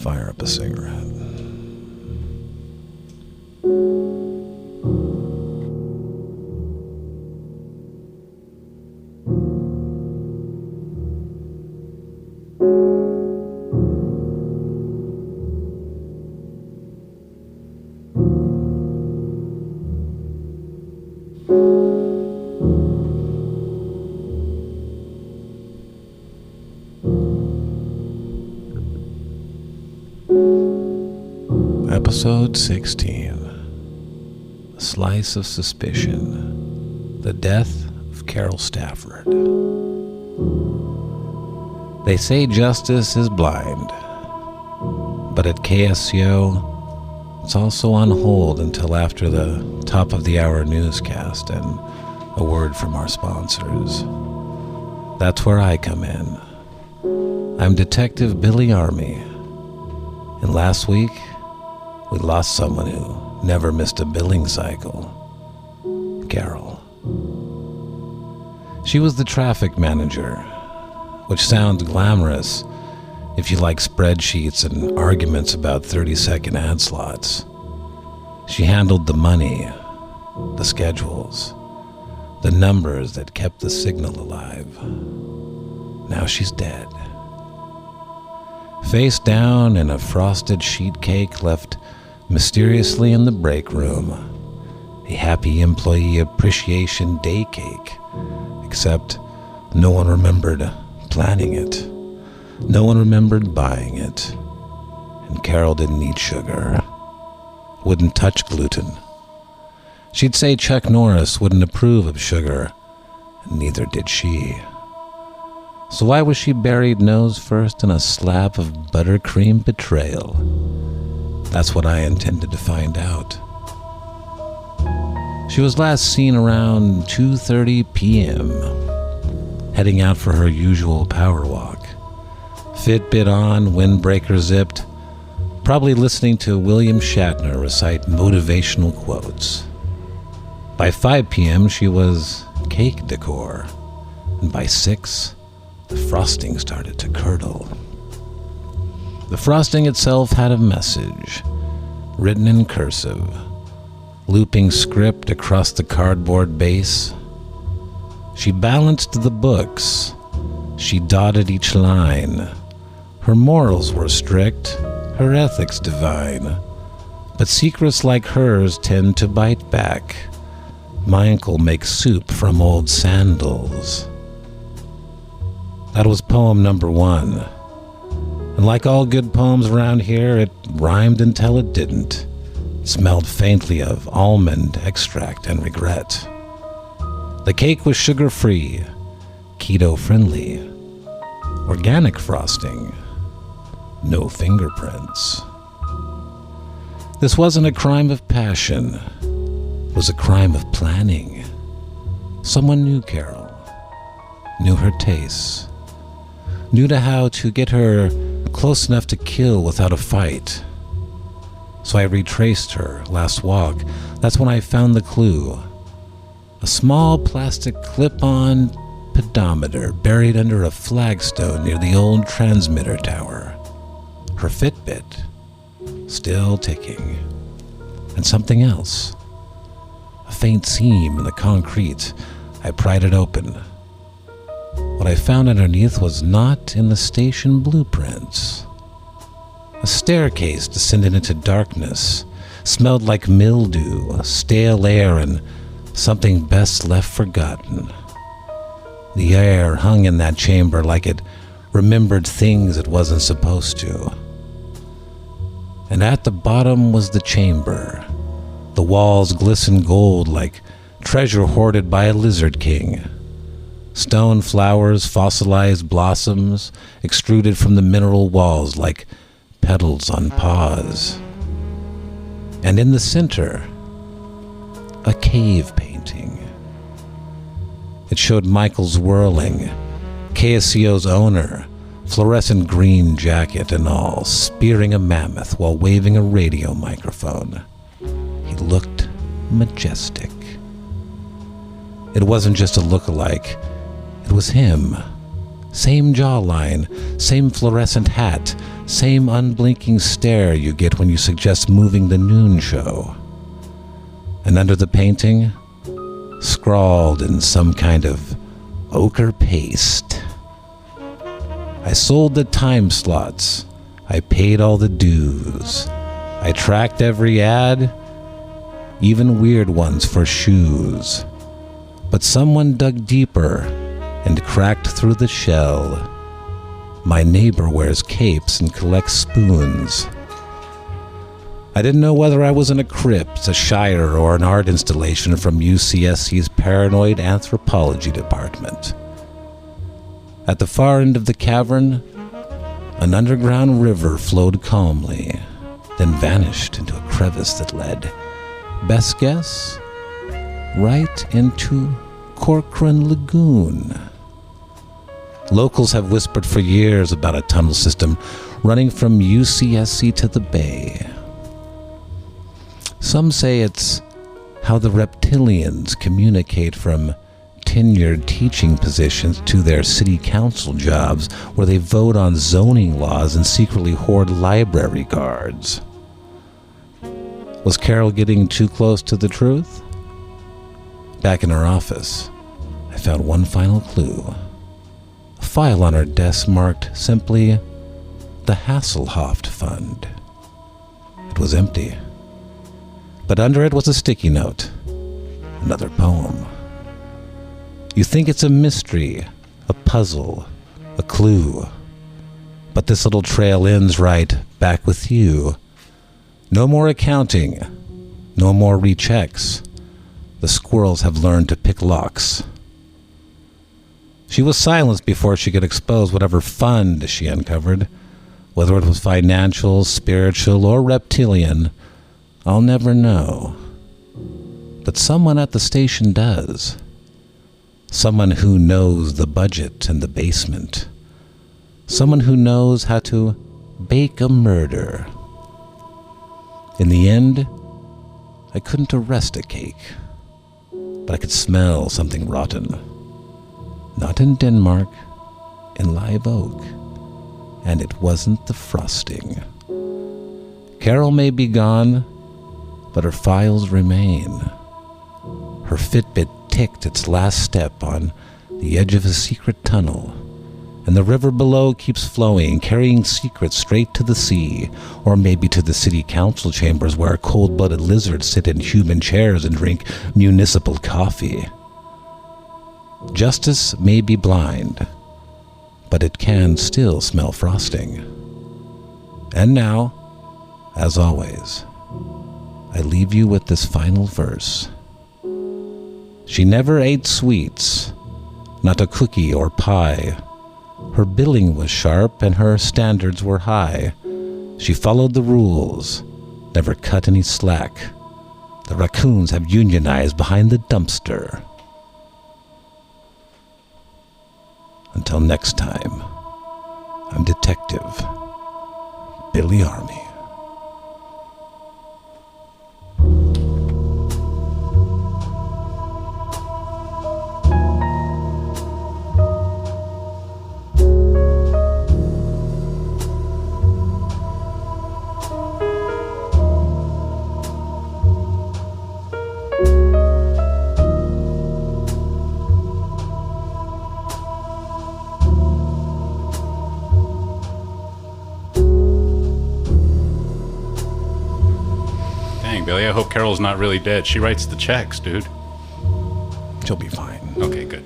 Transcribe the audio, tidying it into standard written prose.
fire up a cigarette. Episode 16. A Slice of Suspicion. The Death of Carol Stafford. They say justice is blind, but at KSCO, it's also on hold until after the top of the hour newscast and a word from our sponsors. That's where I come in. I'm Detective Billy Armi, and last week, we lost someone who never missed a billing cycle. Carol. She was the traffic manager, which sounds glamorous if you like spreadsheets and arguments about 30-second ad slots. She handled the money, the schedules, the numbers that kept the signal alive. Now she's dead. Face down in a frosted sheet cake left mysteriously in the break room, a happy employee appreciation day cake, except no one remembered planning it. No one remembered buying it. And Carol didn't eat sugar, wouldn't touch gluten. She'd say Chuck Norris wouldn't approve of sugar, and neither did she. So why was she buried nose first in a slab of buttercream betrayal? That's what I intended to find out. She was last seen around 2:30 p.m., heading out for her usual power walk. Fitbit on, windbreaker zipped, probably listening to William Shatner recite motivational quotes. By 5 p.m., she was cake decor, and by 6, the frosting started to curdle. The frosting itself had a message, written in cursive, looping script across the cardboard base. She balanced the books. She dotted each line. Her morals were strict, her ethics divine. But secrets like hers tend to bite back. My uncle makes soup from old sandals. That was poem number 1. And like all good poems around here, it rhymed until it didn't. It smelled faintly of almond extract and regret. The cake was sugar-free, keto-friendly, organic frosting, no fingerprints. This wasn't a crime of passion. It was a crime of planning. Someone knew Carol, knew her tastes, knew how to get her close enough to kill without a fight. So I retraced her last walk. That's when I found the clue. A small plastic clip-on pedometer buried under a flagstone near the old transmitter tower. Her Fitbit, still ticking. And something else. A faint seam in the concrete. I pried it open. What I found underneath was not in the station blueprints. A staircase descended into darkness, smelled like mildew, stale air, and something best left forgotten. The air hung in that chamber like it remembered things it wasn't supposed to. And at the bottom was the chamber. The walls glistened gold like treasure hoarded by a lizard king. Stone flowers, fossilized blossoms, extruded from the mineral walls like petals on paws. And in the center, a cave painting. It showed Michael's whirling, KSCO's owner, fluorescent green jacket and all, spearing a mammoth while waving a radio microphone. He looked majestic. It wasn't just a look-alike. It was him, Same jawline, same fluorescent hat, same unblinking stare you get when you suggest moving the noon show. And under the painting, scrawled in some kind of ochre paste, I sold the time slots. I paid all the dues. I tracked every ad, even weird ones for shoes. But someone dug deeper and cracked through the shell. My neighbor wears capes and collects spoons. I didn't know whether I was in a crypt, a shire, or an art installation from UCSC's Paranoid Anthropology Department. At the far end of the cavern, an underground river flowed calmly, then vanished into a crevice that led, best guess, right into Corcoran Lagoon. Locals have whispered for years about a tunnel system running from UCSC to the bay. Some say it's how the reptilians communicate from tenured teaching positions to their city council jobs, where they vote on zoning laws and secretly hoard library cards. Was Carol getting too close to the truth? Back in her office, I found one final clue. A file on her desk marked simply, the Hasselhoff Fund. It was empty. But under it was a sticky note. Another poem. You think it's a mystery, a puzzle, a clue. But this little trail ends right back with you. No more accounting. No more rechecks. The squirrels have learned to pick locks. She was silenced before she could expose whatever fund she uncovered. Whether it was financial, spiritual, or reptilian, I'll never know. But someone at the station does. Someone who knows the budget and the basement. Someone who knows how to bake a murder. In the end, I couldn't arrest a cake, but I could smell something rotten. Not in Denmark, in Live Oak. And it wasn't the frosting. Carol may be gone, but her files remain. Her Fitbit ticked its last step on the edge of a secret tunnel, and the river below keeps flowing, carrying secrets straight to the sea, or maybe to the city council chambers where cold-blooded lizards sit in human chairs and drink municipal coffee. Justice may be blind, but it can still smell frosting. And now, as always, I leave you with this final verse. She never ate sweets, not a cookie or pie. Her billing was sharp and her standards were high. She followed the rules, never cut any slack. The raccoons have unionized behind the dumpster. Until next time, I'm Detective Billy Armi. Billy, I hope Carol's not really dead. She writes the checks, dude. She'll be fine. Okay, good.